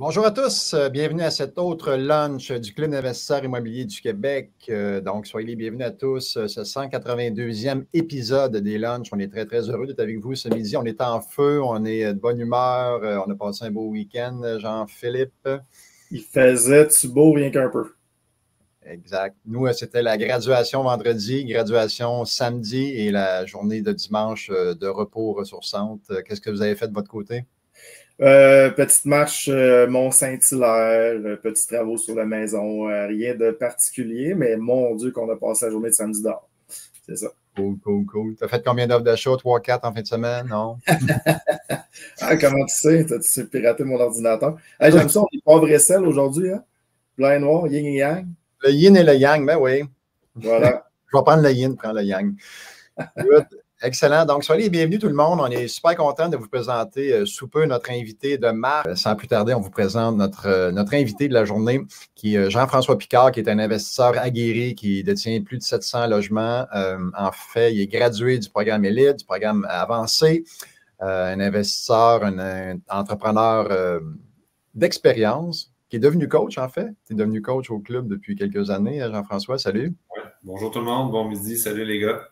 Bonjour à tous, bienvenue à cet autre lunch du Club d'investisseurs immobiliers du Québec. Donc, soyez les bienvenus à tous. Ce 182e épisode des lunchs. On est très, très heureux d'être avec vous ce midi. On est en feu, on est de bonne humeur. On a passé un beau week-end, Jean-Philippe. Il faisait-tu beau rien qu'un peu? Exact. Nous, c'était la graduation vendredi, graduation samedi et la journée de dimanche de repos ressourçante. Qu'est-ce que vous avez fait de votre côté? Petite marche Mont-Saint-Hilaire, petits travaux sur la maison, rien de particulier, mais mon Dieu qu'on a passé la journée de samedi dehors. C'est ça. Cool. Tu as fait combien d'offres d'achat? 3-4 en fin de semaine? Non? Ah, comment tu sais? Tu piraté mon ordinateur. Hey, j'aime ça, on est pauvre et sel aujourd'hui, hein? Blanc et noir, yin et yang. Le yin et le yang, ben oui. Voilà. Je vais prendre le yin, prends le yang. Good. Excellent. Donc, soyez les bienvenus tout le monde. On est super content de vous présenter sous peu notre invité de marque. Sans plus tarder, on vous présente notre invité de la journée, qui est Jean-François Picard, qui est un investisseur aguerri qui détient plus de 700 logements. En fait, il est gradué du programme Élite, du programme avancé, un investisseur, un entrepreneur d'expérience, qui est devenu coach, en fait. Tu es devenu coach au club depuis quelques années, Jean-François. Salut. Ouais. Bonjour tout le monde. Bon midi. Salut les gars.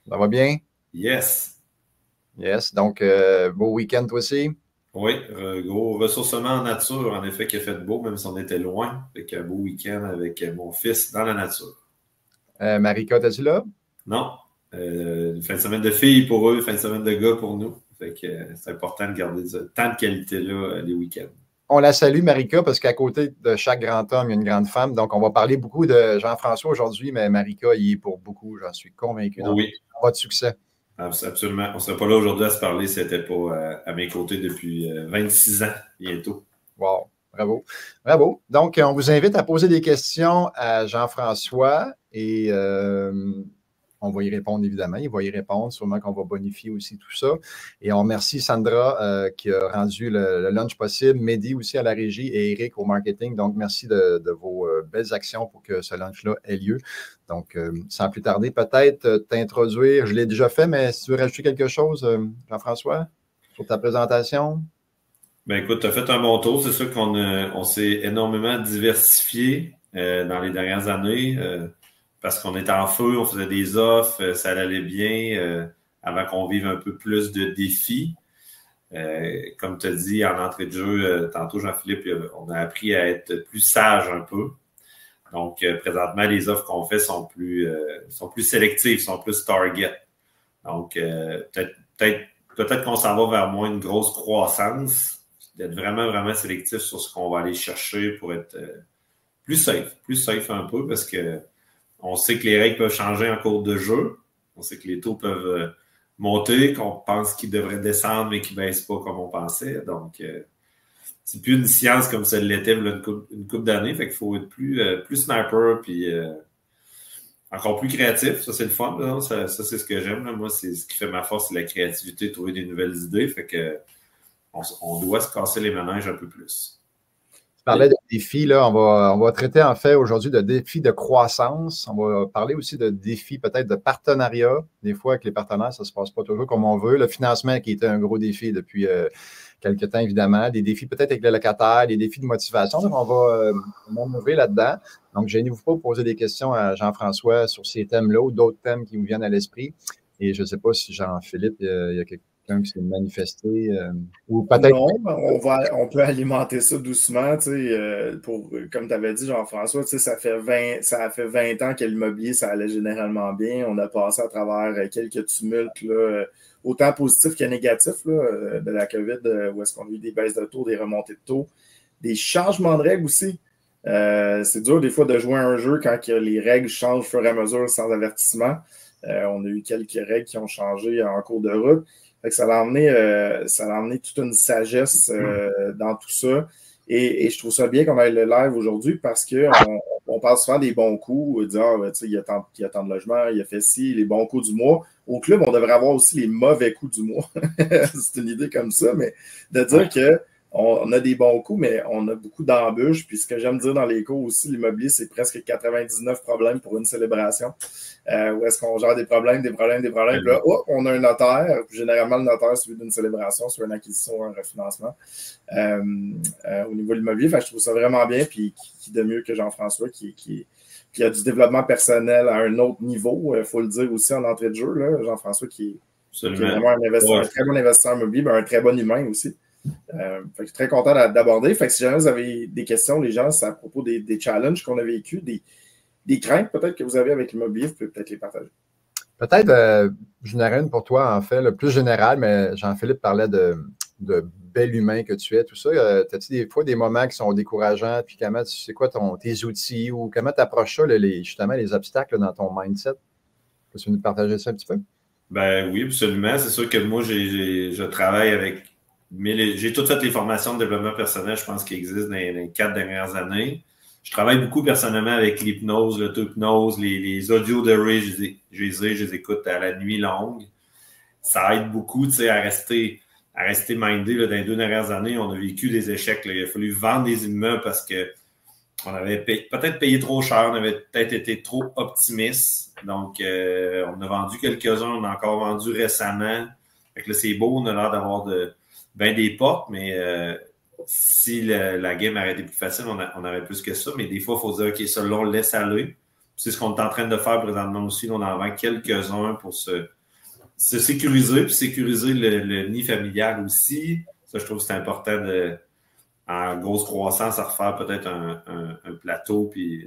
Ça va bien? Yes. Donc, beau week-end toi aussi? Oui, gros ressourcement en nature, en effet, qui a fait beau, même si on était loin. Fait un beau week-end avec mon fils dans la nature. Marika, t'es-tu là? Non. Fin de semaine de filles pour eux, fin de semaine de gars pour nous. Fait que c'est important de garder tant de qualité-là les week-ends. On la salue, Marika, parce qu'à côté de chaque grand homme, il y a une grande femme. Donc, on va parler beaucoup de Jean-François aujourd'hui, mais Marika, il est pour beaucoup, j'en suis convaincu. Oui. Votre succès. Absolument. On ne serait pas là aujourd'hui à se parler si elle n'était pas à mes côtés depuis 26 ans bientôt. Wow, bravo. Donc, on vous invite à poser des questions à Jean-François et on va y répondre évidemment. Il va y répondre, sûrement qu'on va bonifier aussi tout ça. Et on remercie Sandra qui a rendu le lunch possible, Mehdi aussi à la régie et Eric au marketing. Donc, merci de vos belles actions pour que ce lunch-là ait lieu. Donc, sans plus tarder, peut-être t'introduire. Je l'ai déjà fait, mais si tu veux rajouter quelque chose, Jean-François, sur ta présentation. Ben écoute, tu as fait un bon tour. C'est sûr qu'on s'est énormément diversifié dans les dernières années parce qu'on était en feu, on faisait des offres, ça allait bien avant qu'on vive un peu plus de défis. Comme tu as dit en entrée de jeu, tantôt Jean-Philippe, on a appris à être plus sage un peu. Donc, présentement, les offres qu'on fait sont plus sélectives, sont plus target. Donc, peut-être qu'on s'en va vers moins une grosse croissance, d'être vraiment, vraiment sélectif sur ce qu'on va aller chercher pour être plus safe un peu, parce que on sait que les règles peuvent changer en cours de jeu. On sait que les taux peuvent monter, qu'on pense qu'ils devraient descendre, mais qu'ils ne baissent pas comme on pensait. Donc, c'est plus une science comme ça l'était une couple d'années. Fait qu'il faut être plus sniper, puis encore plus créatif. Ça, c'est le fun. Là. Ça c'est ce que j'aime. Là. Moi, c'est ce qui fait ma force, c'est la créativité, trouver des nouvelles idées. Fait que on doit se casser les manèges un peu plus. Tu parlais de défis, là. On va traiter en fait aujourd'hui de défis de croissance. On va parler aussi de défis peut-être de partenariat. Des fois, avec les partenaires, ça ne se passe pas toujours comme on veut. Le financement qui était un gros défi depuis quelques temps, évidemment. Des défis peut-être avec les locataires, des défis de motivation. Donc, on va m'ouvrir là-dedans. Donc, gênez-vous pas pour poser des questions à Jean-François sur ces thèmes-là ou d'autres thèmes qui vous viennent à l'esprit. Et je ne sais pas si Jean-Philippe, il y a quelqu'un qui s'est manifesté ou peut-être. Non, on peut alimenter ça doucement, comme tu avais dit, Jean-François, ça fait 20 ans que l'immobilier, ça allait généralement bien. On a passé à travers quelques tumultes, là, autant positifs que négatifs, là, de la COVID, où est-ce qu'on a eu des baisses de taux, des remontées de taux, des changements de règles aussi. C'est dur des fois de jouer à un jeu quand les règles changent au fur et à mesure sans avertissement. On a eu quelques règles qui ont changé en cours de route. Fait que ça a amené toute une sagesse dans tout ça. Et je trouve ça bien qu'on ait le live aujourd'hui parce qu'on parle souvent des bons coups, dire il y a tant de logements, il a fait ci, les bons coups du mois. Au club, on devrait avoir aussi les mauvais coups du mois. C'est une idée comme ça, mais de dire que on a des bons coups, mais on a beaucoup d'embûches. Puis ce que j'aime dire dans les cours aussi, l'immobilier, c'est presque 99 problèmes pour une célébration. Où est-ce qu'on gère des problèmes. Puis là, on a un notaire. Généralement, le notaire suivi d'une célébration, soit une acquisition ou un refinancement au niveau de l'immobilier. Fait que je trouve ça vraiment bien. Puis qui de mieux que Jean-François qui a du développement personnel à un autre niveau. Il faut le dire aussi en entrée de jeu. Là, Jean-François qui est vraiment un très bon investisseur immobilier, mais un très bon humain aussi. Fait que je suis très content d'aborder. Fait que si jamais vous avez des questions, les gens, c'est à propos des challenges qu'on a vécu, des craintes peut-être que vous avez avec l'immobilier, vous pouvez peut-être les partager. Peut-être, j'en aurais une pour toi, en fait, le plus général, mais Jean-Philippe parlait de bel humain que tu es, tout ça. As-tu des fois des moments qui sont décourageants, puis comment tu sais quoi tes outils ou comment tu approches ça, justement, les obstacles là, dans ton mindset? Peux-tu nous partager ça un petit peu? Ben oui, absolument. C'est sûr que moi, je travaille avec. J'ai toutes fait les formations de développement personnel, je pense, qui existent dans les 4 dernières années. Je travaille beaucoup personnellement avec l'hypnose, l'auto-hypnose, les audios de Ray, je les écoute à la nuit longue. Ça aide beaucoup, tu sais, à rester mindé. Là, dans les 2 dernières années, on a vécu des échecs. Là. Il a fallu vendre des immeubles parce que on avait peut-être payé trop cher, on avait peut-être été trop optimiste. Donc, on a vendu quelques-uns, on a encore vendu récemment. Fait que là, c'est beau, on a l'air d'avoir des portes, mais si la game aurait été plus facile, on aurait plus que ça. Mais des fois, il faut dire, OK, ça, là, on le laisse aller. C'est ce qu'on est en train de faire présentement aussi. Là, on en vend quelques-uns pour se sécuriser, puis sécuriser le nid familial aussi. Ça, je trouve que c'est important en grosse croissance, à refaire peut-être un plateau, puis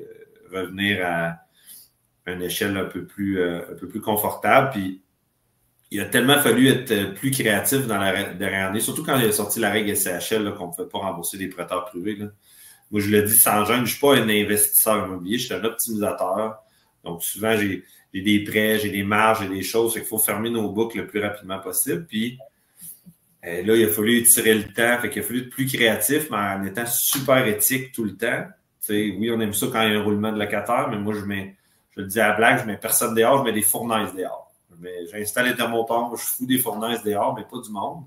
revenir à une échelle un peu plus confortable. Puis, il a tellement fallu être plus créatif dans la dernière année, surtout quand il a sorti la règle SCHL, là, qu'on ne pouvait pas rembourser des prêteurs privés. Là. Moi, je le dis sans gêne, je ne suis pas un investisseur immobilier, je suis un optimisateur. Donc, souvent, j'ai des prêts, j'ai des marges, j'ai des choses. Fait qu'il faut fermer nos boucles le plus rapidement possible. Puis, là, il a fallu tirer le temps. Fait qu'il a fallu être plus créatif, mais en étant super éthique tout le temps. T'sais, oui, on aime ça quand il y a un roulement de locataire, mais moi, je le dis à la blague, je mets personne dehors, je mets des fournaises dehors. J'ai installé des thermopompes, je fous des fournaises dehors, mais pas du monde.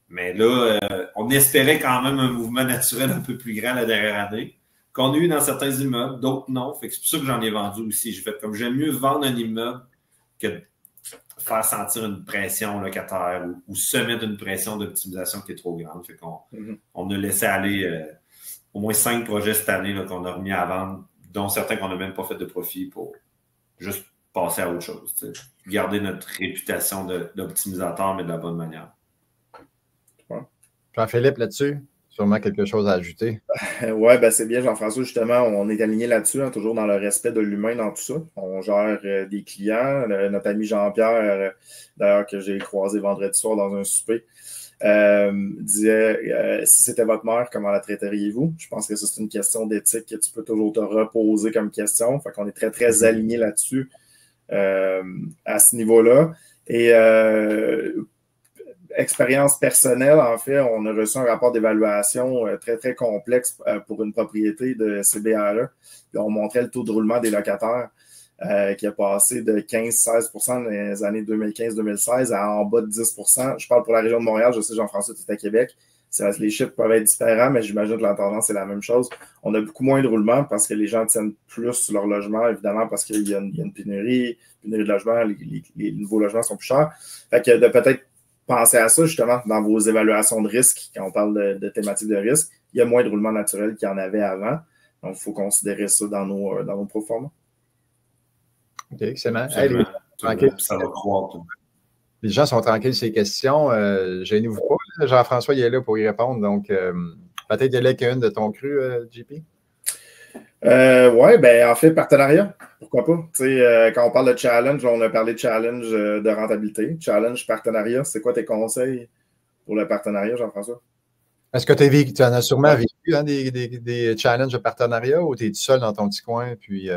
Mais là, on espérait quand même un mouvement naturel un peu plus grand la dernière année, qu'on a eu dans certains immeubles, d'autres non. Fait que c'est pour ça que j'en ai vendu aussi. J'ai fait comme j'aime mieux vendre un immeuble que de faire sentir une pression locataire ou se mettre une pression d'optimisation qui est trop grande. Fait qu'on a laissé aller au moins 5 projets cette année là, qu'on a remis à vendre, dont certains qu'on n'a même pas fait de profit pour juste passer à autre chose. T'sais. Garder notre réputation d'optimisateur, mais de la bonne manière. Jean-Philippe, là-dessus, sûrement quelque chose à ajouter. Oui, ben c'est bien, Jean-François, justement, on est aligné là-dessus, hein, toujours dans le respect de l'humain dans tout ça. On gère des clients. Notre ami Jean-Pierre, d'ailleurs, que j'ai croisé vendredi soir dans un souper, disait si c'était votre mère, comment la traiteriez-vous? Je pense que ça, c'est une question d'éthique que tu peux toujours te reposer comme question. Fait qu'on est très, très aligné là-dessus à ce niveau-là. Et expérience personnelle, en fait, on a reçu un rapport d'évaluation très, très complexe pour une propriété de CBRE. Puis on montrait le taux de roulement des locataires qui a passé de 15-16 dans les années 2015-2016 à en bas de 10 Je parle pour la région de Montréal. Je sais, Jean-François, tu es à Québec. Les chiffres peuvent être différents, mais j'imagine que la tendance est la même chose. On a beaucoup moins de roulement parce que les gens tiennent plus sur leur logement, évidemment, parce qu'il y a une pénurie de logement, les nouveaux logements sont plus chers. Fait que de peut-être penser à ça, justement, dans vos évaluations de risque, quand on parle de thématiques de risque, il y a moins de roulement naturel qu'il y en avait avant. Donc, il faut considérer ça dans nos proformas. OK, excellent. Ça va croître. Les gens sont tranquilles sur ces questions. Gênez-vous pas. Jean-François, il est là pour y répondre. Donc, peut-être y aller avec une de ton cru, JP? Oui, ben en fait, partenariat. Pourquoi pas? Quand on parle de challenge, on a parlé de challenge de rentabilité. Challenge, partenariat. C'est quoi tes conseils pour le partenariat, Jean-François? Est-ce que tu en as sûrement vécu hein, des challenges de partenariat ou tu es tout seul dans ton petit coin? Puis,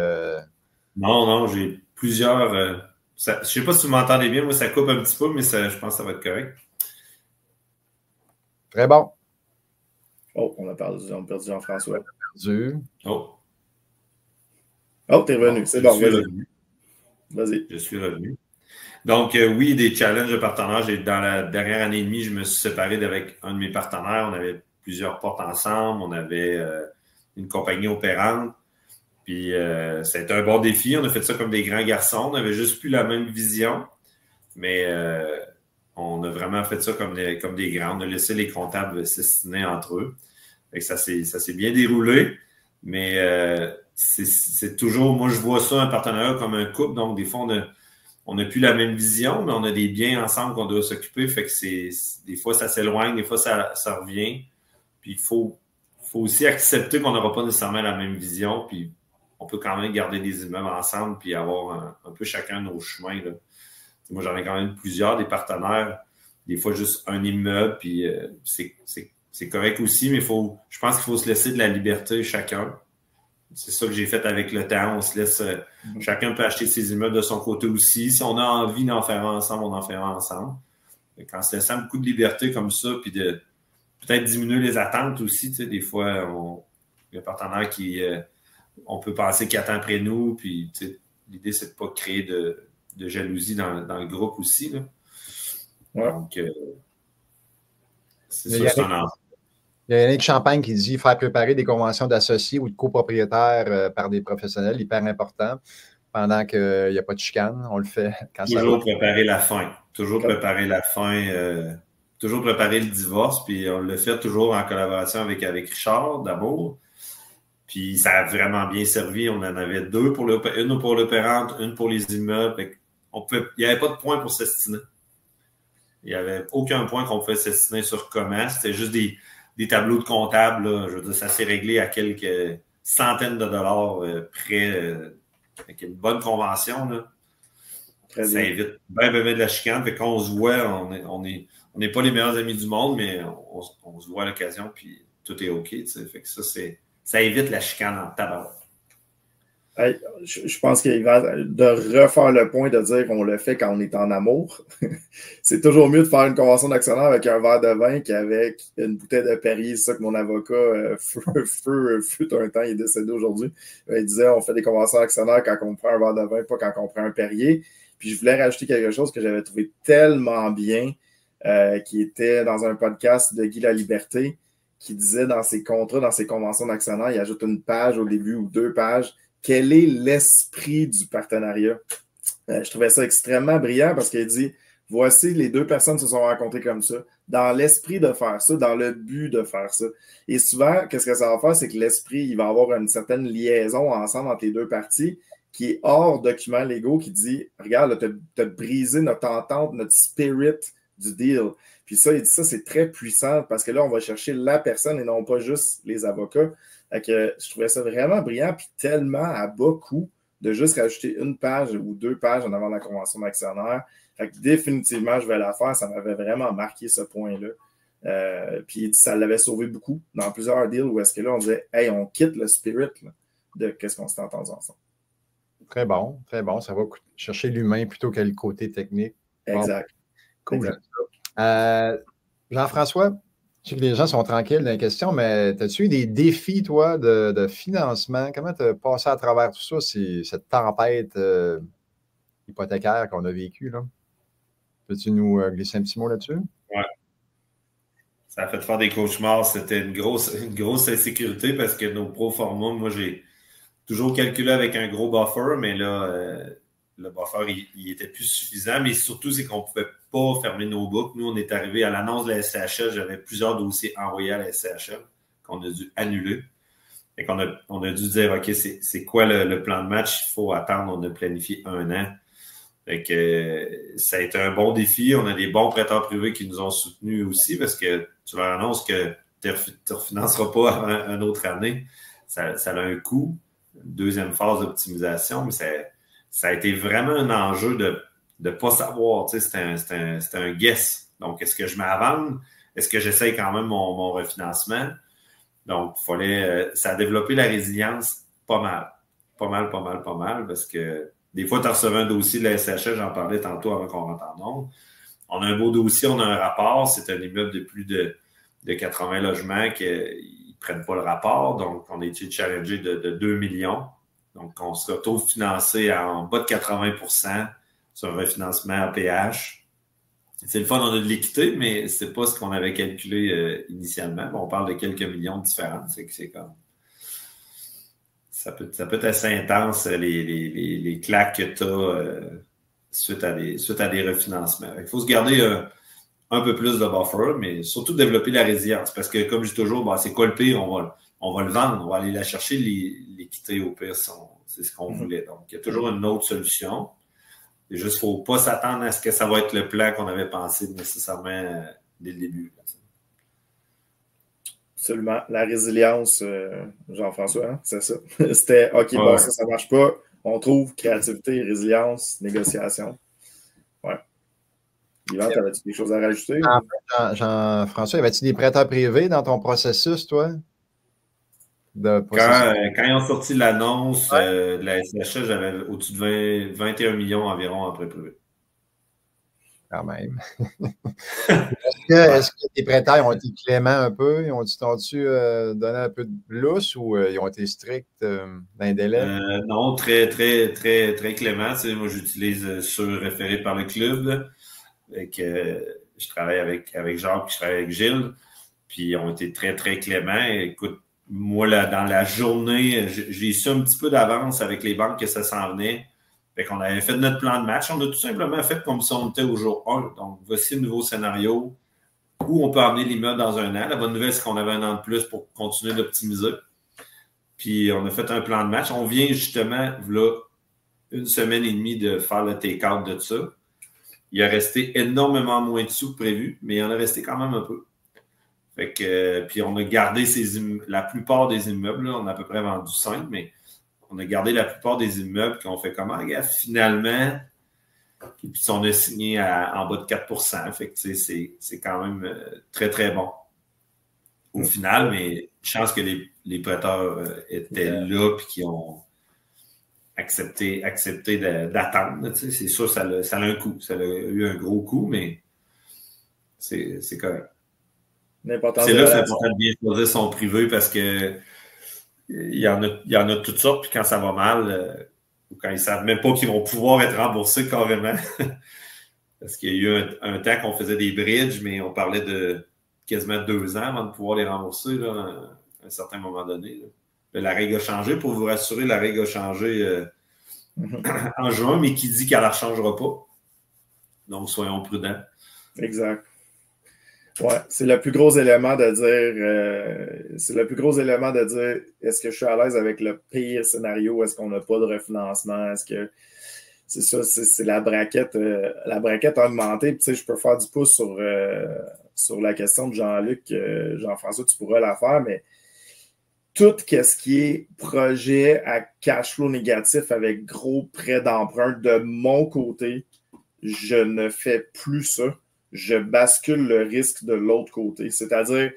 Non, j'ai plusieurs. Je ne sais pas si vous m'entendez bien. Moi, ça coupe un petit peu, mais je pense que ça va être correct. Très bon. Oh, on a perdu Jean-François. Oh, t'es revenu. C'est bon, vas-y. Je suis revenu. Donc, oui, des challenges de partenaires. Dans la dernière année et demie, je me suis séparé avec un de mes partenaires. On avait plusieurs portes ensemble, on avait une compagnie opérante. Puis c'était un bon défi. On a fait ça comme des grands garçons. On n'avait juste plus la même vision. Mais on a vraiment fait ça comme des grands. On a laissé les comptables s'estimer entre eux. Fait que ça s'est bien déroulé. Mais c'est toujours, moi je vois ça, un partenariat comme un couple. Donc des fois, on n'a plus la même vision, mais on a des biens ensemble qu'on doit s'occuper. Fait que des fois, ça s'éloigne, des fois, ça revient. Puis il faut aussi accepter qu'on n'aura pas nécessairement la même vision. Puis on peut quand même garder des immeubles ensemble puis avoir un peu chacun nos chemins, là. Moi, j'en ai quand même plusieurs, des partenaires, des fois juste un immeuble, puis c'est correct aussi, mais je pense qu'il faut se laisser de la liberté chacun. C'est ça que j'ai fait avec le temps. On se laisse, chacun peut acheter ses immeubles de son côté aussi. Si on a envie d'en faire ensemble, on en fera ensemble. Quand on se laisse beaucoup de liberté comme ça, puis de peut-être diminuer les attentes aussi, tu sais, des fois, il y a un partenaire qui... on peut penser qu'il attend après nous, puis l'idée, c'est de ne pas créer de jalousie dans le groupe aussi, là. Ouais. Donc, c'est ça, c'est un enjeu. Il y a Yannick Champagne qui dit faire préparer des conventions d'associés ou de copropriétaires par des professionnels, hyper important, pendant qu'il n'y a pas de chicane. On le fait quand ça va. Toujours préparer la fin. Toujours préparer la fin. Toujours préparer le divorce. Puis on le fait toujours en collaboration avec Richard d'Amour. Puis ça a vraiment bien servi. On en avait deux, une pour l'opérante, une pour les immeubles. Il n'y avait pas de point pour s'estimer. Il n'y avait aucun point qu'on pouvait s'estimer sur comment. C'était juste des tableaux de comptables. Là. Je veux dire, ça s'est réglé à quelques centaines de dollars près, avec une bonne convention. Là. Ça évite bien de la chicane. Fait qu'on se voit, on n'est pas les meilleurs amis du monde, mais on se voit à l'occasion, puis tout est OK. T'sais. Fait que ça évite la chicane en tabac. Hey, je pense qu'il va de refaire le point de dire qu'on le fait quand on est en amour. C'est toujours mieux de faire une convention d'actionnaire avec un verre de vin qu'avec une bouteille de Perrier. C'est ça que mon avocat, fut un temps, il est décédé aujourd'hui. Il disait on fait des conventions d'actionnaires quand on prend un verre de vin, pas quand on prend un Perrier. Puis je voulais rajouter quelque chose que j'avais trouvé tellement bien, qui était dans un podcast de Guy Laliberté, qui disait dans ses contrats, dans ses conventions d'actionnaires, il ajoute une page au début ou 2 pages. Quel est l'esprit du partenariat? Je trouvais ça extrêmement brillant parce qu'il dit, voici, les 2 personnes se sont rencontrées comme ça, dans l'esprit de faire ça, dans le but de faire ça. Et souvent, qu'est-ce que ça va faire? C'est que l'esprit, il va avoir une certaine liaison ensemble entre les 2 parties qui est hors documents légaux, qui dit, regarde, tu as brisé notre entente, notre spirit du deal. Puis ça, il dit ça, c'est très puissant parce que là, on va chercher la personne et non pas juste les avocats. Fait que je trouvais ça vraiment brillant, puis tellement à bas coût de juste rajouter 1 page ou 2 pages en avant de la convention d'actionnaire. Fait que définitivement, je vais la faire. Ça m'avait vraiment marqué ce point-là. Puis ça l'avait sauvé beaucoup dans plusieurs deals où est-ce que là, on disait, hey, on quitte le spirit là, de qu'est-ce qu'on s'est entendu ensemble. Très bon, très bon. Ça va chercher l'humain plutôt que le côté technique. Exact. Bon, cool. Exact. Jean-François, je sais que les gens sont tranquilles dans les questions, mais as-tu eu des défis, toi, de financement? Comment tu as passé à travers tout ça, cette tempête hypothécaire qu'on a vécue, là? Peux-tu nous glisser un petit mot là-dessus? Oui. Ça a fait faire des cauchemars. C'était une grosse insécurité parce que nos pro forma, moi, j'ai toujours calculé avec un gros buffer, mais là, le buffer, il était plus suffisant. Mais surtout, c'est qu'on ne pouvait pas fermer nos books. Nous, on est arrivé à l'annonce de la SCHL. J'avais plusieurs dossiers envoyés à la SCHL qu'on a dû annuler. Et qu'on a dû dire, OK, c'est quoi le plan de match? Il faut attendre. On a planifié 1 an. Fait que ça a été un bon défi. On a des bons prêteurs privés qui nous ont soutenus aussi parce que tu leur annonces que tu ne refinanceras pas avant une autre année. Ça a un coût. Deuxième phase d'optimisation, mais ça a été vraiment un enjeu de ne pas savoir. Tu sais, c'était un guess. Donc, est-ce que je mets à vendre? Est-ce que j'essaye quand même mon refinancement? Donc, ça a développé la résilience pas mal. Pas mal, parce que des fois, tu recevais un dossier de la SCHL, j'en parlais tantôt avant qu'on rentre en nombre. On a un beau dossier, on a un rapport, c'est un immeuble de plus de 80 logements qui ne prennent pas le rapport, donc on a été challengé de 2 millions. Donc, on se retrouve financé en bas de 80% sur un refinancement APH. c'est le fun, on a de l'équité, mais c'est pas ce qu'on avait calculé initialement. Bon, on parle de quelques millions de différences. C'est comme... Ça peut être assez intense, les claques que tu as suite à des refinancements. Il faut se garder un peu plus de buffer, mais surtout développer la résilience. Parce que, comme je dis toujours, c'est quoi le pire? On va le vendre, on va aller la chercher, l'équité au pire, c'est ce qu'on voulait. Donc, il y a toujours une autre solution. Il ne faut pas s'attendre à ce que ça va être le plan qu'on avait pensé nécessairement dès le début. Absolument. La résilience, Jean-François, hein? C'est ça. C'était OK, bon, ça ne marche pas. On trouve créativité, résilience, négociation. Ouais. Yvan, avais-tu des choses à rajouter? Jean-François, avais-tu des prêteurs privés dans ton processus, toi? Quand ils ont sorti l'annonce de la SCHA, j'avais au-dessus de 21 millions environ en prêt privé. Quand même. Est-ce que tes prêteurs ont été cléments un peu? Ils ont-tu donné un peu de lousse ou ils ont été stricts dans les délais? Non, très, très, très, très clément. Tu sais, moi, j'utilise ceux référés par le club. Je travaille avec Jacques, puis je travaille avec Gilles. Puis ils ont été très, très cléments. Écoute, moi, là, dans la journée, j'ai su un petit peu d'avance avec les banques que ça s'en venait. Fait qu'on avait fait notre plan de match. On a tout simplement fait comme si on était au jour 1. Donc, voici le nouveau scénario où on peut emmener l'immeuble dans un an. La bonne nouvelle, c'est qu'on avait un an de plus pour continuer d'optimiser. Puis, on a fait un plan de match. On vient justement, là, une semaine et demie de faire le take-out de ça. Il a resté énormément moins de sous que prévu, mais il en a resté quand même un peu. Fait que, puis, on a gardé la plupart des immeubles. Là, on a à peu près vendu 5, mais on a gardé la plupart des immeubles qui ont fait comment, regarde, finalement, puis on a signé en bas de 4%. Fait que c'est quand même très, très bon au final, mais chance que les prêteurs étaient là et qui ont accepté d'attendre. C'est sûr, ça a un coût. Ça a eu un gros coût, mais c'est correct. C'est là que c'est important de bien choisir son privé parce que il y en a toutes sortes, puis quand ça va mal, ou quand ils ne savent même pas qu'ils vont pouvoir être remboursés carrément. Parce qu'il y a eu un temps qu'on faisait des bridges, mais on parlait de quasiment 2 ans avant de pouvoir les rembourser là, à un certain moment donné. Là. La règle a changé. Pour vous rassurer, la règle a changé en juin, mais qui dit qu'elle ne la changera pas. Donc, soyons prudents. Exact. Ouais, c'est le plus gros élément de dire est-ce que je suis à l'aise avec le pire scénario, est-ce qu'on n'a pas de refinancement, est-ce que c'est ça, c'est la braquette augmentée. Puis, tu sais, je peux faire du pouce sur la question de Jean-Luc, Jean-François, tu pourras la faire, mais tout ce qui est projet à cash flow négatif avec gros prêts d'emprunt, de mon côté, je ne fais plus ça. Je bascule le risque de l'autre côté. C'est-à-dire,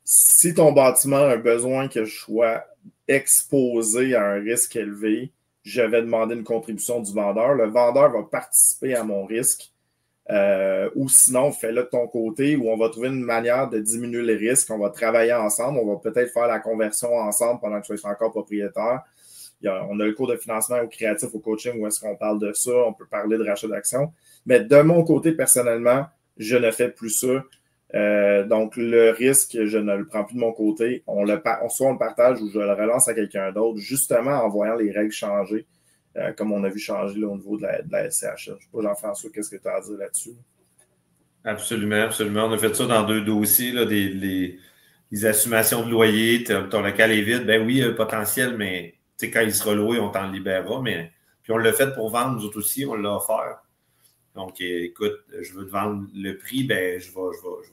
si ton bâtiment a un besoin que je sois exposé à un risque élevé, je vais demander une contribution du vendeur. Le vendeur va participer à mon risque. Ou sinon, fais-le de ton côté, où on va trouver une manière de diminuer les risques. On va travailler ensemble. On va peut-être faire la conversion ensemble pendant que je sois encore propriétaire. On a le cours de financement au créatif, au coaching, où est-ce qu'on parle de ça. On peut parler de rachat d'actions. Mais de mon côté, personnellement, je ne fais plus ça. Donc, le risque, je ne le prends plus de mon côté. Soit on le partage ou je le relance à quelqu'un d'autre, justement en voyant les règles changer, comme on a vu changer là, au niveau de la SCHA. Je ne sais pas, Jean-François, qu'est-ce que tu as à dire là-dessus? Absolument, absolument. On a fait ça dans 2 dossiers, là, les assumations de loyer. Ton local est vide. Ben oui, il y a un potentiel, mais quand il sera loué, on t'en libérera. Puis on l'a fait pour vendre, nous autres aussi, on l'a offert. Donc, écoute, je veux te vendre le prix, ben je vais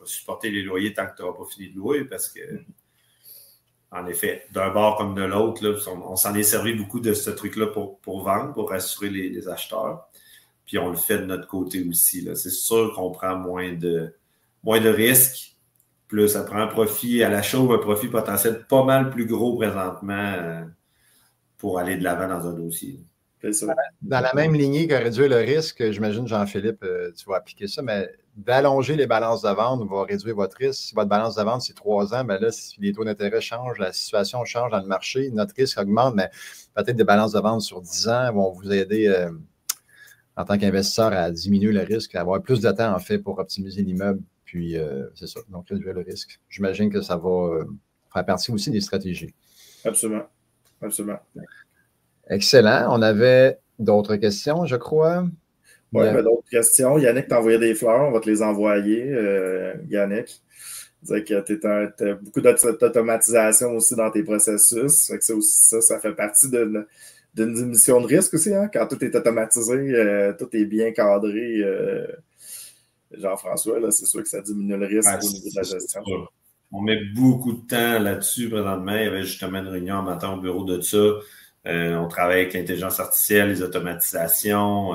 supporter les loyers tant que tu n'auras pas fini de louer parce que, en effet, d'un bord comme de l'autre, là, on s'en est servi beaucoup de ce truc-là pour vendre, pour rassurer les acheteurs. Puis, on le fait de notre côté aussi. Là. C'est sûr qu'on prend moins de risques. Plus, ça prend un profit à l'achat ou un profit potentiel pas mal plus gros présentement pour aller de l'avant dans un dossier. Dans la même lignée que réduire le risque, j'imagine, Jean-Philippe, tu vas appliquer ça, mais d'allonger les balances de vente va réduire votre risque. Si votre balance de vente, c'est 3 ans, ben là, si les taux d'intérêt changent, la situation change dans le marché, notre risque augmente, mais peut-être des balances de vente sur 10 ans vont vous aider en tant qu'investisseur, à diminuer le risque, à avoir plus de temps, en fait, pour optimiser l'immeuble. Puis, c'est ça. Donc, réduire le risque. J'imagine que ça va faire partie aussi des stratégies. Absolument. Absolument. Excellent. On avait d'autres questions, je crois. Oui, d'autres questions. Yannick t'a envoyé des fleurs. On va te les envoyer, Yannick. Dire que tu as beaucoup d'automatisation aussi dans tes processus. Fait que ça fait partie d'une diminution de risque aussi. Hein? Quand tout est automatisé, tout est bien cadré. Jean-François, là, c'est sûr que ça diminue le risque au niveau de la gestion. On met beaucoup de temps là-dessus présentement. Il y avait justement une réunion en matin au bureau de ça. On travaille avec l'intelligence artificielle, les automatisations.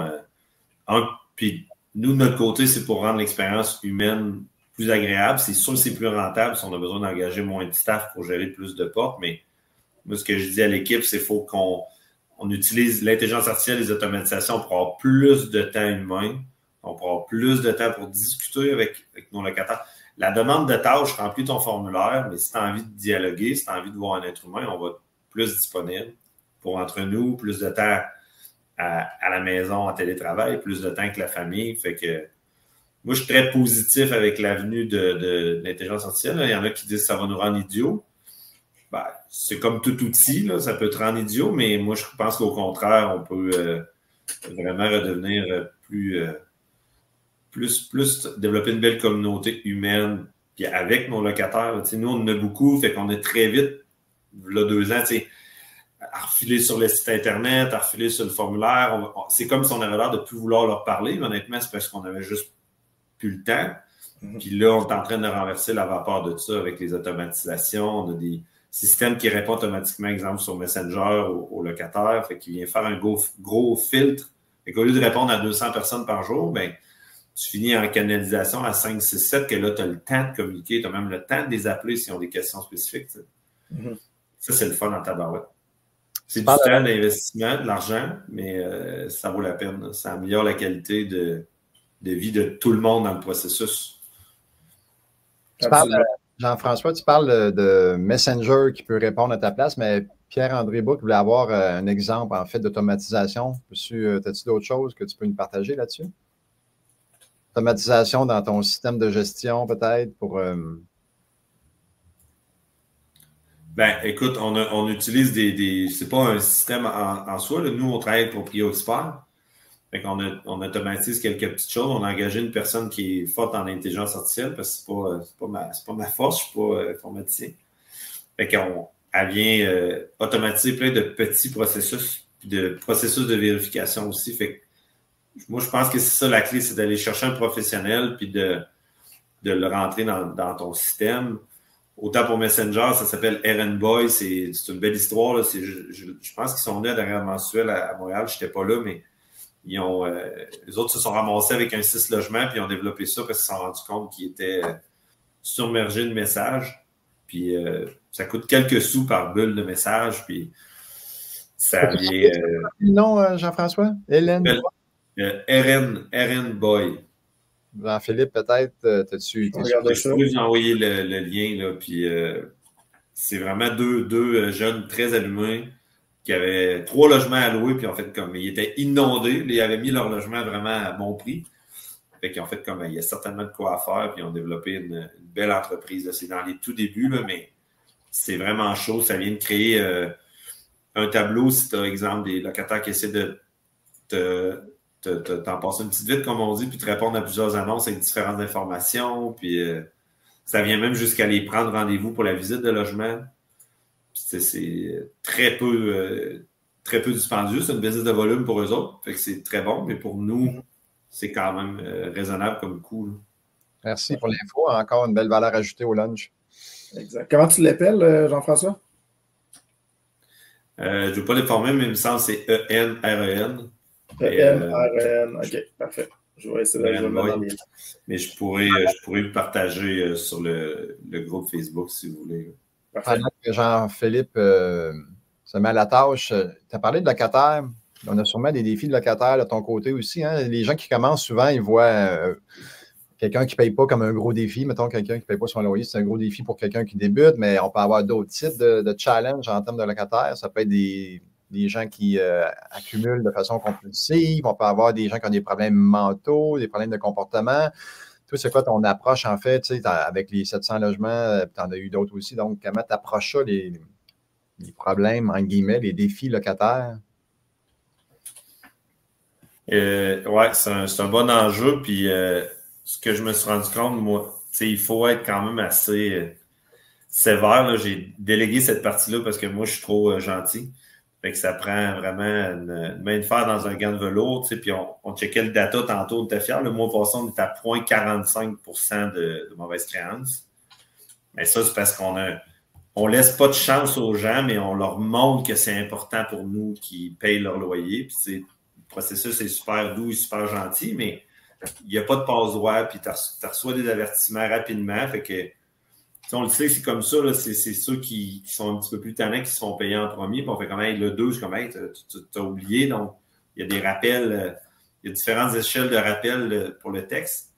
Puis nous, de notre côté, c'est pour rendre l'expérience humaine plus agréable. C'est sûr que c'est plus rentable si on a besoin d'engager moins de staff pour gérer plus de portes. Mais moi, ce que je dis à l'équipe, c'est qu'il faut qu'on utilise l'intelligence artificielle, les automatisations pour avoir plus de temps humain. On pourra avoir plus de temps pour discuter avec nos locataires. La demande de tâches remplit ton formulaire, mais si tu as envie de dialoguer, si tu as envie de voir un être humain, on va être plus disponible pour entre nous, plus de temps à la maison en télétravail, plus de temps avec la famille. Fait que moi, je suis très positif avec l'avenue de l'intelligence artificielle. Il y en a qui disent que ça va nous rendre idiots. Ben, c'est comme tout outil, là, ça peut te rendre idiot, mais moi, je pense qu'au contraire, on peut vraiment redevenir plus développer une belle communauté humaine, puis avec nos locataires. Nous, on en a beaucoup, fait qu'on est très vite, là, 2 ans, à refiler sur le site Internet, à refiler sur le formulaire. C'est comme si on avait l'air de plus vouloir leur parler, mais honnêtement, c'est parce qu'on avait juste plus le temps. Puis là, on est en train de renverser la vapeur de ça avec les automatisations. On a des systèmes qui répondent automatiquement, exemple, sur Messenger aux locataires, fait qu'il vient faire un gros filtre. Fait qu'au lieu de répondre à 200 personnes par jour, ben tu finis en canalisation à 5, 6, 7, que là, tu as le temps de communiquer, tu as même le temps de les appeler s'ils ont des questions spécifiques. Ça, c'est le fun en tabarouette. C'est du temps d'investissement, de l'argent, mais ça vaut la peine. Ça améliore la qualité de vie de tout le monde dans le processus. Jean-François, tu parles de Messenger qui peut répondre à ta place, mais Pierre-André Bouc voulait avoir un exemple, en fait, d'automatisation. As-tu d'autres choses que tu peux nous partager là-dessus? Automatisation dans ton système de gestion, peut-être, pour... Ben, écoute, on utilise c'est pas un système en soi. Là. Nous, on travaille avec Proprio Expert. Fait qu'on on automatise quelques petites choses. On a engagé une personne qui est forte en intelligence artificielle parce que c'est pas ma force, je suis pas informaticien. Fait elle vient automatiser plein de petits processus, puis de processus de vérification aussi. Fait que moi, je pense que c'est ça la clé, c'est d'aller chercher un professionnel puis de le rentrer dans ton système. Autant pour Messenger, ça s'appelle RN Boy. C'est une belle histoire. Là. Je pense qu'ils sont venus à dernière mensuelle à Montréal. Je n'étais pas là, mais les autres se sont ramassés avec un 6 logements puis ils ont développé ça parce qu'ils se sont rendus compte qu'ils étaient submergés de messages. Puis ça coûte quelques sous par bulle de messages. Puis ça vient. Non, Jean-François? Hélène? RN Boy. Jean-Philippe, peut-être, je peux vous envoyer le lien, là, puis c'est vraiment deux jeunes très allumés qui avaient 3 logements à louer, puis en fait, comme ils étaient inondés, ils avaient mis leur logement vraiment à bon prix. Fait qu'ils ont fait comme il y a certainement de quoi à faire, puis ils ont développé une belle entreprise. C'est dans les tout débuts, là, mais c'est vraiment chaud. Ça vient de créer un tableau si tu as, exemple, des locataires qui essaient de t'en passer une petite vite, comme on dit, puis te répondre à plusieurs annonces avec différentes informations. Puis ça vient même jusqu'à les prendre rendez-vous pour la visite de logement. C'est très peu dispendieux. C'est une business de volume pour eux autres. Fait que c'est très bon, mais pour nous, c'est quand même raisonnable comme coût. Là. Merci pour l'info. Encore une belle valeur ajoutée au lunch. Exact. Comment tu l'appelles, Jean-François? Je ne vais pas l'informer, mais il me semble que c'est ENREN. ENREN, OK, parfait. Je vais essayer de le mettre dans les... Mais je pourrais le partager sur le groupe Facebook, si vous voulez. Pendant que Jean-Philippe se met à la tâche, tu as parlé de locataires. On a sûrement des défis de locataires de ton côté aussi. Hein? Les gens qui commencent souvent, ils voient quelqu'un qui ne paye pas comme un gros défi. Mettons, quelqu'un qui ne paye pas son loyer, c'est un gros défi pour quelqu'un qui débute, mais on peut avoir d'autres types de challenges en termes de locataires. Ça peut être des des gens qui accumulent de façon compulsive, on peut avoir des gens qui ont des problèmes mentaux, des problèmes de comportement. Toi, c'est quoi ton approche, en fait, avec les 700 logements, tu en as eu d'autres aussi, donc comment tu approches ça, les problèmes, en guillemets, les défis locataires? Ouais, c'est un bon enjeu. Puis ce que je me suis rendu compte, moi, il faut être quand même assez sévère. Là. J'ai délégué cette partie-là parce que moi, je suis trop gentil. Fait que ça prend vraiment une main de fer dans un gant de velours. Puis on checkait le data tantôt, on était fiers. Le mois passé, on était à 0,45% de mauvaise créance. Mais ça, c'est parce on laisse pas de chance aux gens, mais on leur montre que c'est important pour nous qu'ils payent leur loyer. Puis le processus est super doux et super gentil, mais il n'y a pas de passe-droit, puis tu reçois des avertissements rapidement. Fait que, on le sait, c'est comme ça, là, c'est ceux qui sont un petit peu plus tannants qui se font payer en premier, puis on fait comme le 2, c'est comme tu as oublié. Donc, il y a des rappels, il y a différentes échelles de rappels pour le texte,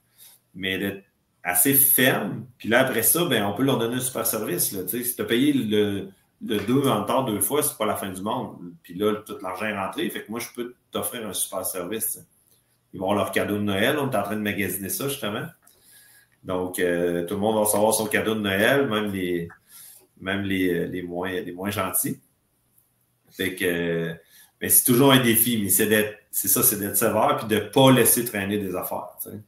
mais d'être assez ferme. Puis là, après ça, on peut leur donner un super service. Là, si tu as payé le 2 en retard 2 fois, c'est pas la fin du monde. Puis là, tout l'argent est rentré. Fait que moi, je peux t'offrir un super service. T'sais. Ils vont avoir leur cadeau de Noël. On est en train de magasiner ça, justement. Donc, tout le monde va recevoir son cadeau de Noël, même les moins gentils. Fait que, mais c'est toujours un défi, mais c'est d'être sévère puis de ne pas laisser traîner des affaires. T'sais.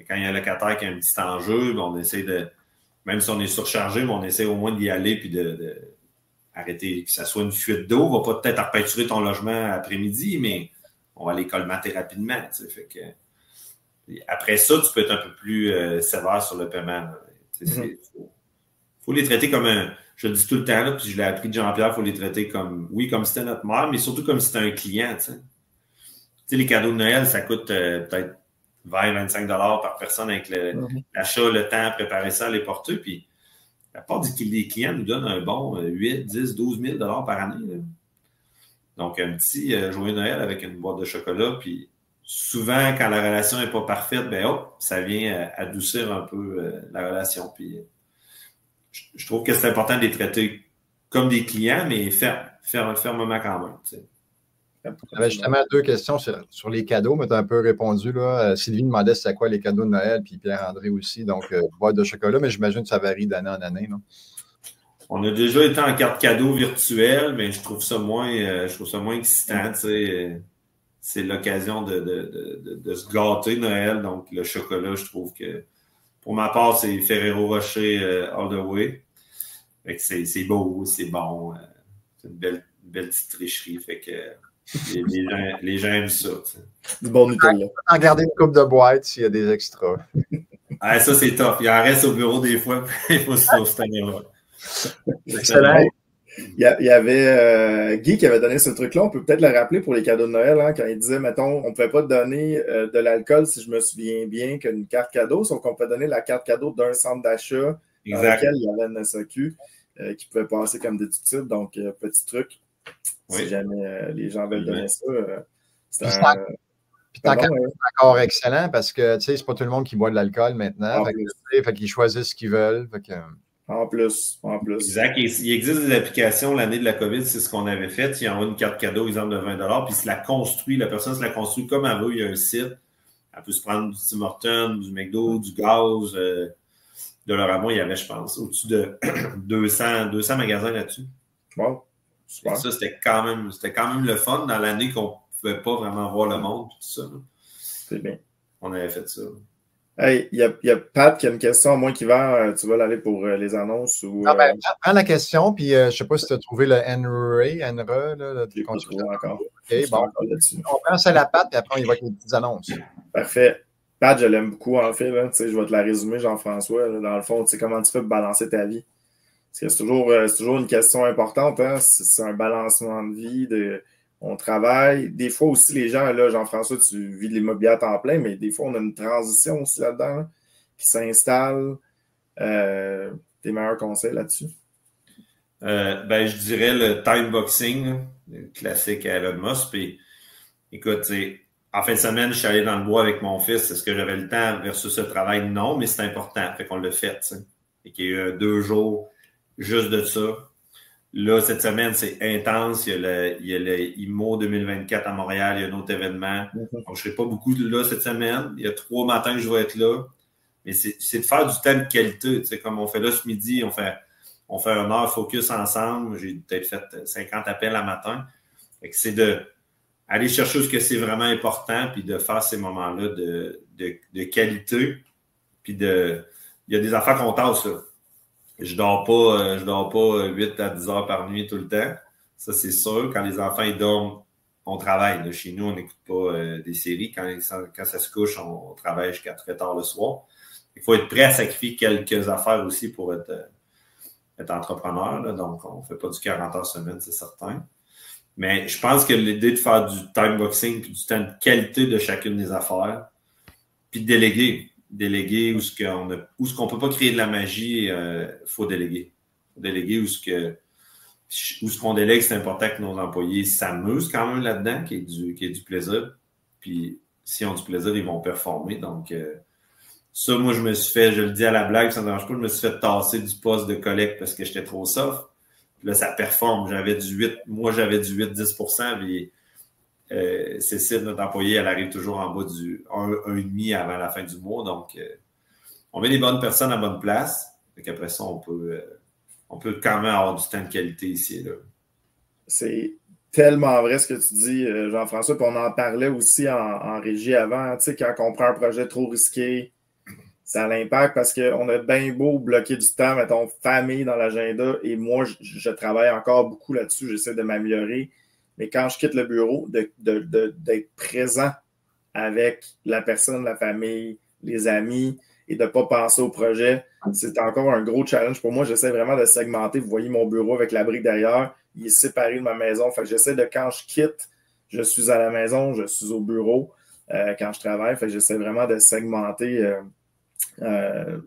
Quand il y a un locataire qui a un petit enjeu, on essaie même si on est surchargé, mais on essaie au moins d'y aller puis de arrêter que ça soit une fuite d'eau. On va pas peut-être repeinturer ton logement après-midi, mais on va les colmater rapidement. Fait que, après ça, tu peux être un peu plus sévère sur le paiement. Faut les traiter comme je le dis tout le temps, là, puis je l'ai appris de Jean-Pierre, il faut les traiter comme si c'était notre mère, mais surtout comme si c'était un client. Les cadeaux de Noël, ça coûte peut-être 20-25 $ par personne avec l'achat, le temps à préparer ça, à les porter. Puis la part des clients nous donnent un bon 8, 10, 12 000 $ par année. Là. Donc, un petit joyeux Noël avec une boîte de chocolat. Puis souvent, quand la relation n'est pas parfaite, ça vient adoucir un peu la relation. Puis je trouve que c'est important de les traiter comme des clients, mais fermement quand même. T'sais. J'avais justement 2 questions sur les cadeaux, mais tu as un peu répondu. Là. Sylvie demandait c'était quoi les cadeaux de Noël, puis Pierre-André aussi. Donc, boîte de chocolat, mais j'imagine que ça varie d'année en année. Non? On a déjà été en carte cadeau virtuelle, mais je trouve ça moins excitant. C'est l'occasion de se gâter Noël. Donc, le chocolat, je trouve que pour ma part, c'est Ferrero Rocher all the way. Fait que c'est beau, c'est bon. C'est une belle petite tricherie. Fait que les gens aiment ça. T'sais. Du bon Nutella. En garder une coupe de boîte s'il y a des extras. Ça, c'est top. Il en reste au bureau des fois. Il faut se soutenir là. Excellent. Il y avait Guy qui avait donné ce truc-là. On peut peut-être le rappeler pour les cadeaux de Noël, quand il disait, mettons, on ne pouvait pas donner de l'alcool, si je me souviens bien, qu'une carte cadeau, sauf qu'on peut donner la carte cadeau d'un centre d'achat dans lequel il y avait une SAQ qui pouvait passer comme des titres. Donc, petit truc. Si jamais les gens veulent donner ça, c'est encore excellent parce que c'est pas tout le monde qui boit de l'alcool maintenant. Fait qu'ils choisissent ce qu'ils veulent. Fait que... En plus. Exact. Il existe des applications, l'année de la COVID, c'est ce qu'on avait fait. Il y a une carte cadeau, exemple de 20 $, puis la personne se la construit comme elle veut. Il y a un site. Elle peut se prendre du Tim Hortons, du McDo, du gaz. De Laurent, il y avait, je pense, au-dessus de 200 magasins là-dessus. Wow. Super. Ça, c'était quand même le fun dans l'année qu'on ne pouvait pas vraiment voir le monde. Tout ça. C'est bien. On avait fait ça. Hey, il y a Pat qui a une question, à moins qu'Hiver, tu vas aller pour les annonces ou. Prends la question, puis je ne sais pas si tu as trouvé le NRE, là. Je pas trouvé encore. OK, bon. On prend ça à la Pat, puis après, on y va avec les petites annonces. Parfait. Pat, je l'aime beaucoup, en fait. Là. Je vais te la résumer, Jean-François. Là, dans le fond, comment tu fais pour balancer ta vie? Parce que c'est toujours une question importante. Hein? C'est un balancement de vie. On travaille. Des fois aussi, les gens, là, Jean-François, tu vis de l'immobilier à temps plein, mais des fois, on a une transition aussi là-dedans là, qui s'installe. Tes meilleurs conseils là-dessus? Je dirais le time boxing, le classique à Elon Musk. Puis, écoute, en fin de semaine, je suis allé dans le bois avec mon fils. Est-ce que j'avais le temps versus ce travail? Non, mais c'est important. Fait qu'on l'a fait. T'sais. Et qu'il y a eu 2 jours juste de ça. Là, cette semaine, c'est intense. Il y a le IMO 2024 à Montréal. Il y a un autre événement. Donc, je ne serai pas beaucoup là cette semaine. Il y a 3 matins que je vais être là. Mais c'est de faire du temps de qualité. Tu sais, comme on fait là ce midi, on fait 1 heure focus ensemble. J'ai peut-être fait 50 appels à matin. Fait que c'est d'aller chercher ce que c'est vraiment important puis de faire ces moments-là de qualité. Puis il y a des affaires qu'on tasse, là. Je dors pas 8 à 10 heures par nuit tout le temps. Ça, c'est sûr. Quand les enfants ils dorment, on travaille. Là. Chez nous, on n'écoute pas des séries. Quand ça se couche, on travaille jusqu'à très tard le soir. Il faut être prêt à sacrifier quelques affaires aussi pour être entrepreneur. Là. Donc, on ne fait pas du 40 heures semaine, c'est certain. Mais je pense que l'idée de faire du time boxing puis du temps de qualité de chacune des affaires, puis de déléguer où ce qu'on peut pas créer de la magie, faut déléguer. Faut déléguer où ce qu'on délègue, c'est important que nos employés s'amusent quand même là-dedans, qu'il y ait du plaisir. Puis s'ils ont du plaisir, ils vont performer. Donc ça, moi, je le dis à la blague, ça ne me dérange pas, je me suis fait tasser du poste de collecte parce que j'étais trop soft. Puis là, ça performe. J'avais du 8-10%, puis Cécile, notre employée, elle arrive toujours en bas du 1,5 avant la fin du mois. Donc, on met les bonnes personnes à bonne place. Fait qu'après ça, on peut quand même avoir du temps de qualité ici et là. C'est tellement vrai ce que tu dis, Jean-François. Puis on en parlait aussi en régie avant. Tu sais, quand on prend un projet trop risqué, ça a l'impact parce qu'on a bien beau bloquer du temps, mettons, famille dans l'agenda. Et moi, je travaille encore beaucoup là-dessus. J'essaie de m'améliorer. Mais quand je quitte le bureau, d'être présent avec la personne, la famille, les amis et de ne pas penser au projet, c'est encore un gros challenge pour moi. J'essaie vraiment de segmenter. Vous voyez mon bureau avec la brique derrière. Il est séparé de ma maison. Fait que j'essaie de, quand je quitte, je suis à la maison, je suis au bureau quand je travaille. Fait que j'essaie vraiment de segmenter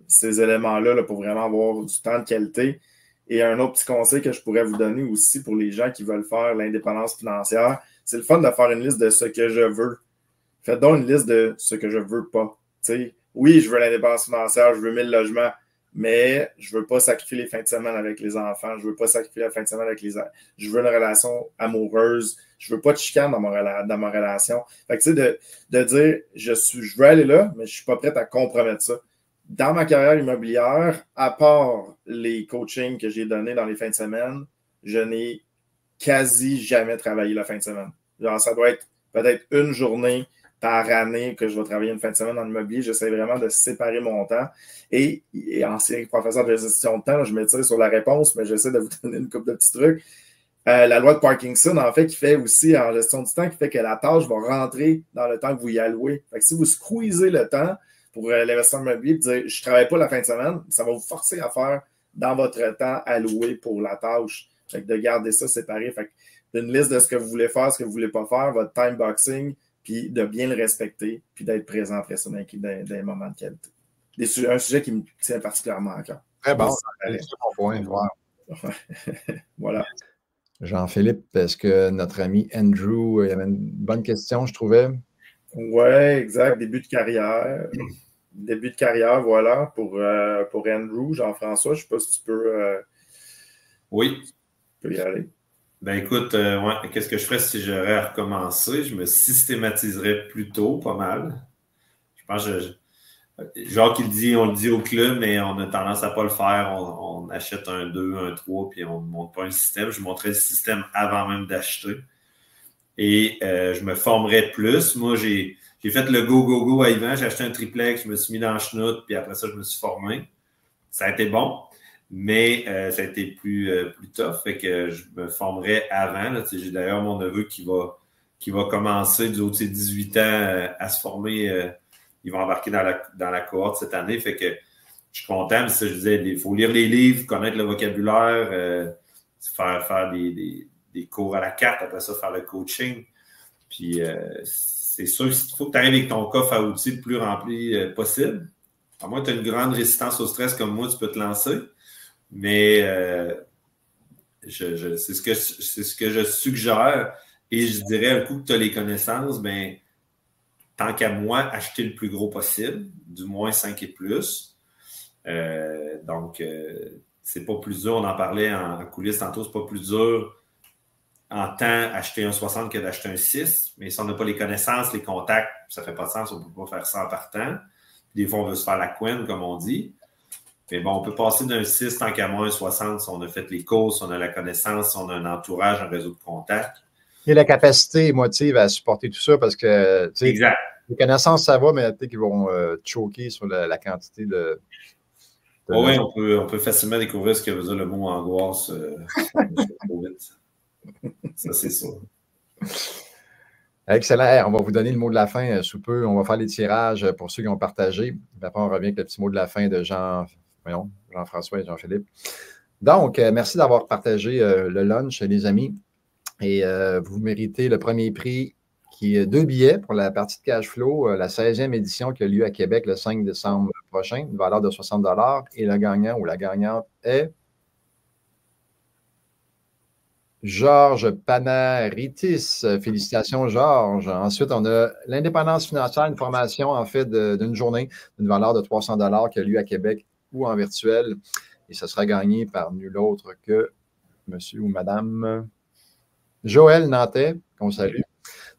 ces éléments-là là, pour vraiment avoir du temps de qualité. Et un autre petit conseil que je pourrais vous donner aussi pour les gens qui veulent faire l'indépendance financière, c'est le fun de faire une liste de ce que je veux. Faites donc une liste de ce que je veux pas. T'sais, oui, je veux l'indépendance financière, je veux 1000 logements, mais je veux pas sacrifier les fins de semaine avec les enfants, je veux pas sacrifier la fin de semaine avec les... Je veux une relation amoureuse, je veux pas de chicane dans ma relation. Fait que tu sais, de dire, je veux aller là, mais je suis pas prêt à compromettre ça. Dans ma carrière immobilière, à part les coachings que j'ai donnés dans les fins de semaine, je n'ai quasi jamais travaillé la fin de semaine. Genre, ça doit être peut-être une journée par année que je vais travailler une fin de semaine en immobilier. J'essaie vraiment de séparer mon temps. Et ancien professeur de gestion de temps, là, je me tire sur la réponse, mais j'essaie de vous donner une couple de petits trucs. La loi de Parkinson, en fait, qui fait aussi en gestion du temps, qui fait que la tâche va rentrer dans le temps que vous y allouez. Fait que si vous squeezez le temps pour l'investissement immobilier et dire je ne travaille pas la fin de semaine, ça va vous forcer à faire dans votre temps alloué pour la tâche. Fait que de garder ça séparé. Fait que d'une liste de ce que vous voulez faire, ce que vous ne voulez pas faire, votre time boxing, puis de bien le respecter, puis d'être présent après ça dans des moments de qualité. Un sujet qui me tient particulièrement à cœur. Très bon. C'est mon point. Wow. Voilà. Jean-Philippe, est-ce que notre ami Andrew, il y avait une bonne question, je trouvais? Oui, exact. Début de carrière, voilà, pour Andrew. Jean-François, je ne sais pas si tu peux... Oui. Tu peux y aller. Ben écoute, qu'est-ce que je ferais si j'aurais à recommencer? Je me systématiserais plutôt pas mal. Je pense Jacques, on le dit au club, mais on a tendance à pas le faire. On achète un 2, un 3, puis on ne monte pas un système. Je montrais le système avant même d'acheter. Et je me formerais plus. Moi, j'ai fait le go à Yvan. J'ai acheté un triplex, je me suis mis dans le chenoute, puis après ça, je me suis formé. Ça a été bon, mais ça a été plus tough. Fait que je me formerais avant. Là. J'ai d'ailleurs mon neveu qui va commencer du haut de ses 18 ans à se former. Il va embarquer dans la cohorte cette année. Fait que je suis content. Mais ça, je disais, il faut lire les livres, connaître le vocabulaire, faire des cours à la carte, après ça, faire le coaching. Puis, c'est sûr qu'il faut que tu arrives avec ton coffre à outils le plus rempli possible. À moins que tu as une grande résistance au stress comme moi, tu peux te lancer. Mais c'est ce que je suggère. Et je dirais, un coup que tu as les connaissances, ben tant qu'à moi, acheter le plus gros possible, du moins 5 et plus. Donc, c'est pas plus dur. On en parlait en coulisses tantôt, c'est pas plus dur en temps acheter un 60 que d'acheter un 6. Mais si on n'a pas les connaissances, les contacts, ça fait pas de sens. On peut pas faire ça en partant. Des fois, on veut se faire la couenne, comme on dit. Mais bon, on peut passer d'un 6 tant qu'à moins un 60 si on a fait les courses, si on a la connaissance, si on a un entourage, un réseau de contacts. Et la capacité émotive à supporter tout ça parce que, tu sais, exact. Les connaissances, ça va, mais peut-être qu'ils vont choquer sur la quantité de oui, on peut facilement découvrir ce que veut dire le mot angoisse trop vite. Ça, c'est ça. Excellent. Hey, on va vous donner le mot de la fin sous peu. On va faire les tirages pour ceux qui ont partagé. Après, on revient avec le petit mot de la fin de Jean-François et Jean-Philippe. Donc, merci d'avoir partagé le lunch, les amis. Et vous méritez le premier prix qui est 2 billets pour la partie de Cash Flow, la 16e édition qui a lieu à Québec le 5 décembre prochain, une valeur de 60 $. Et le gagnant ou la gagnante est Georges Panaritis. Félicitations, Georges. Ensuite, on a l'indépendance financière, une formation en fait d'une journée, d'une valeur de 300 $ qui a lieu à Québec ou en virtuel. Et ce sera gagné par nul autre que monsieur ou madame Joël Nantais, qu'on salue.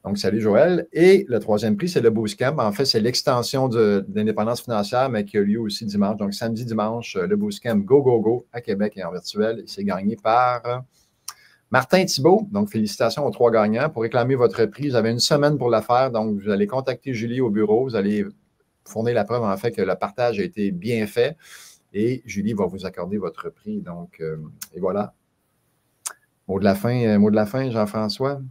Donc, salut Joël. Et le troisième prix, c'est le Bootcamp. En fait, c'est l'extension de l'indépendance financière, mais qui a lieu aussi dimanche. Donc, samedi, dimanche, le Bootcamp Go, Go, Go à Québec et en virtuel. Et c'est gagné par Martin Thibault. Donc, félicitations aux 3 gagnants. Pour réclamer votre prix, vous avez une semaine pour la faire. Donc, vous allez contacter Julie au bureau. Vous allez fournir la preuve, en fait, que le partage a été bien fait. Et Julie va vous accorder votre prix. Donc, et voilà. Mot de la fin, Jean-François.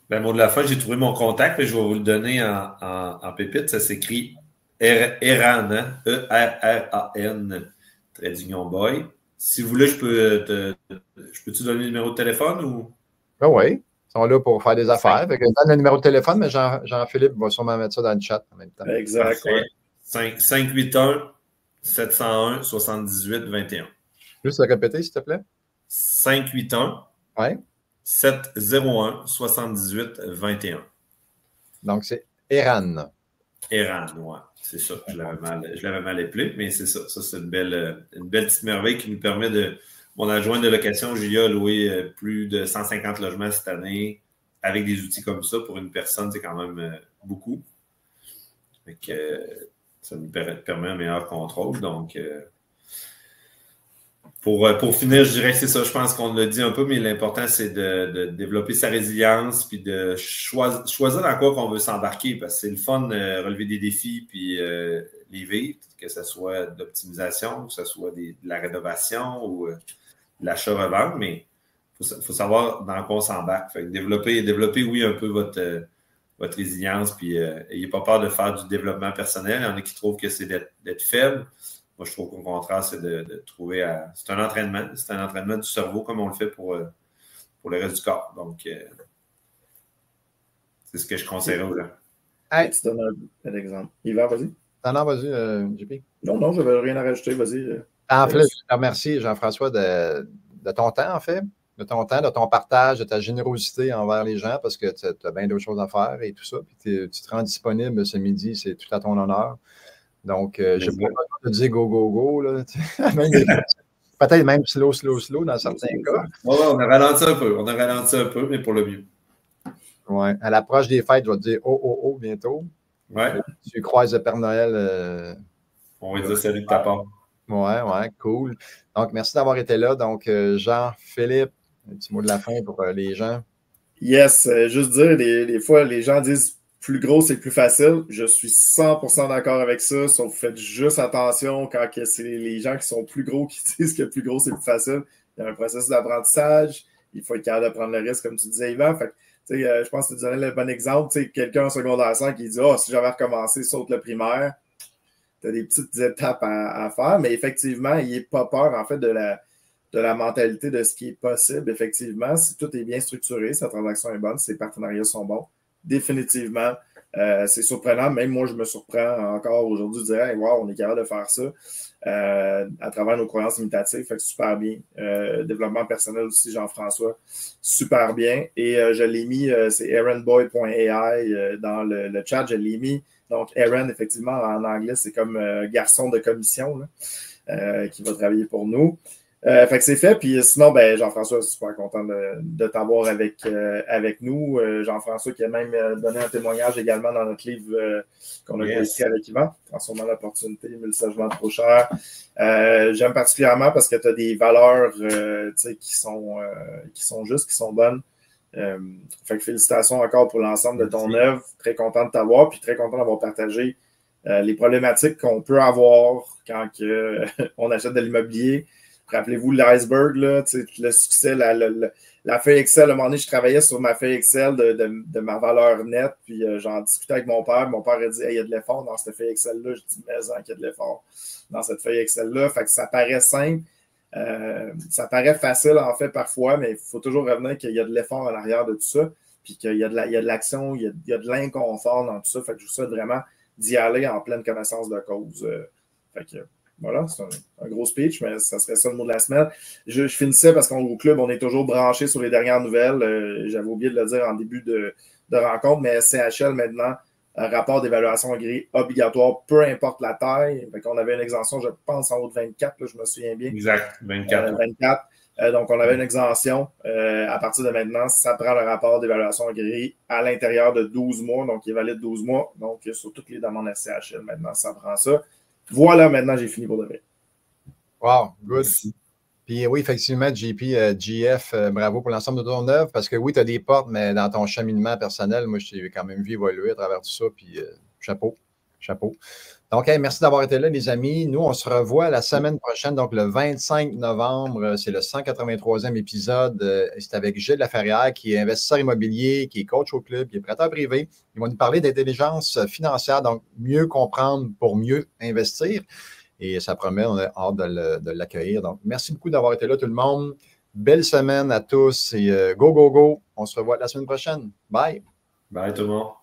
Ben, mot de la fin, j'ai trouvé mon contact, mais je vais vous le donner en pépite. Ça s'écrit Eran, hein? E-R-R-A-N, trait d'union boy. Si vous voulez, je peux-tu donner le numéro de téléphone ou? Ben oui, ils sont là pour faire des affaires. Fait que je donne le numéro de téléphone, mais Jean-Philippe va sûrement mettre ça dans le chat en même temps. Exact. Ouais. 581-701-78-21. Juste le répéter, s'il te plaît. 581 ouais. 701-78-21. Donc, c'est Eran. Eran, ouais. C'est ça. Je l'avais mal appelé, mais c'est ça. Ça, c'est une belle petite merveille qui nous permet de. Mon adjoint de location, Julia, a loué plus de 150 logements cette année avec des outils comme ça. Pour une personne, c'est quand même beaucoup. Fait que, ça nous permet un meilleur contrôle. Donc, pour finir, je dirais que c'est ça. Je pense qu'on l'a dit un peu, mais l'important, c'est de développer sa résilience puis de choisir dans quoi qu'on veut s'embarquer parce que c'est le fun de relever des défis puis les vivre, que ce soit d'optimisation, que ce soit de la rénovation ou de l'achat-revente, mais il faut savoir dans quoi on s'embarque. Fait que développer, oui, un peu votre résilience puis n'ayez pas peur de faire du développement personnel. Il y en a qui trouvent que c'est d'être faible. Moi, je trouve qu'au contraire, c'est de trouver c'est un entraînement. C'est un entraînement du cerveau comme on le fait pour le reste du corps. Donc, c'est ce que je conseillerais aux gens. Hey. Tu donnes un exemple. Yvan, vas-y. Non, vas-y, JP. Non, je n'avais rien à rajouter. Vas-y. En fait, je te remercie, Jean-François, de ton temps, en fait. De ton temps, de ton partage, de ta générosité envers les gens parce que tu as bien d'autres choses à faire et tout ça. Puis tu te rends disponible ce midi, c'est tout à ton honneur. Donc, je n'ai pas besoin de dire go, go, go. Là. Peut-être même slow dans certains cas. Oui, on a ralenti un peu, mais pour le mieux. Oui. À l'approche des fêtes, je vais te dire oh bientôt. Oui. Tu croises le Père Noël. On va dire salut de ta part. Oui, cool. Donc, merci d'avoir été là. Donc, Jean-Philippe, un petit mot de la fin pour les gens. Yes, juste dire, des fois, les gens disent plus gros, c'est plus facile. Je suis 100% d'accord avec ça, sauf faites juste attention quand c'est les gens qui sont plus gros qui disent que plus gros, c'est plus facile. Il y a un processus d'apprentissage. Il faut être capable de prendre le risque, comme tu disais, Yvan. Fait, je pense que tu donnais le bon exemple. Quelqu'un en secondaire 5 qui dit « si j'avais recommencé, saute le primaire », tu as des petites étapes à faire, mais effectivement, il n'est pas peur, en fait, de la mentalité de ce qui est possible. Effectivement, si tout est bien structuré, sa transaction est bonne, si les partenariats sont bons, définitivement, c'est surprenant. Même moi, je me surprends encore aujourd'hui de dire hey, « wow, on est capable de faire ça à travers nos croyances limitatives. » Fait que super bien. Développement personnel aussi, Jean-François, super bien. Et je l'ai mis, c'est aaronboy.ai dans le chat, je l'ai mis. Donc, Aaron, effectivement, en anglais, c'est comme garçon de commission là, qui va travailler pour nous. Fait que c'est fait. Puis sinon, ben, Jean-François, je suis super content de t'avoir avec nous. Jean-François qui a même donné un témoignage également dans notre livre qu'on a écrit avec Yvan, Transformant l'opportunité, mais le sagement trop cher. J'aime particulièrement parce que tu as des valeurs qui sont justes, qui sont bonnes. Fait que félicitations encore pour l'ensemble de ton œuvre. Très content de t'avoir, puis très content d'avoir partagé les problématiques qu'on peut avoir quand on achète de l'immobilier. Rappelez-vous l'iceberg, là, le succès, la feuille Excel. À un moment donné, je travaillais sur ma feuille Excel de ma valeur nette, puis j'en discutais avec mon père. Mon père a dit hey, il y a de l'effort dans cette feuille Excel-là. Je dis mais qu'il y a de l'effort dans cette feuille Excel-là. Fait que ça paraît simple. Ça paraît facile, en fait, parfois, mais il faut toujours revenir qu'il y a de l'effort en arrière de tout ça, puis qu'il y a de l'action, il y a de l'inconfort dans tout ça. Fait que je vous souhaite vraiment d'y aller en pleine connaissance de cause. Fait que voilà, c'est un gros speech, mais ça serait ça le mot de la semaine. Je finissais parce qu'au club, on est toujours branché sur les dernières nouvelles. J'avais oublié de le dire en début de rencontre, mais SCHL maintenant, rapport d'évaluation agréé obligatoire, peu importe la taille. Fait qu'on avait une exemption, je pense, en haut de 24, là, je me souviens bien. Exact, 24. 24. Donc, on avait une exemption. À partir de maintenant, ça prend le rapport d'évaluation agréé à l'intérieur de 12 mois, donc il est valide 12 mois. Donc, sur toutes les demandes SCHL, maintenant, ça prend ça. Voilà, maintenant, j'ai fini pour de vrai. Wow, good. Puis oui, effectivement, GF, bravo pour l'ensemble de ton œuvre, parce que oui, tu as des portes, mais dans ton cheminement personnel, moi, je t'ai quand même vu évoluer à travers tout ça, puis chapeau. Donc, merci d'avoir été là, les amis. Nous, on se revoit la semaine prochaine, donc le 25 novembre. C'est le 183e épisode. C'est avec Gilles Laferrière, qui est investisseur immobilier, qui est coach au club, qui est prêteur privé. Ils vont nous parler d'intelligence financière, donc mieux comprendre pour mieux investir. Et ça promet, on a hâte de l'accueillir. Donc, merci beaucoup d'avoir été là, tout le monde. Belle semaine à tous et go, go, go. On se revoit la semaine prochaine. Bye. Bye, tout le monde.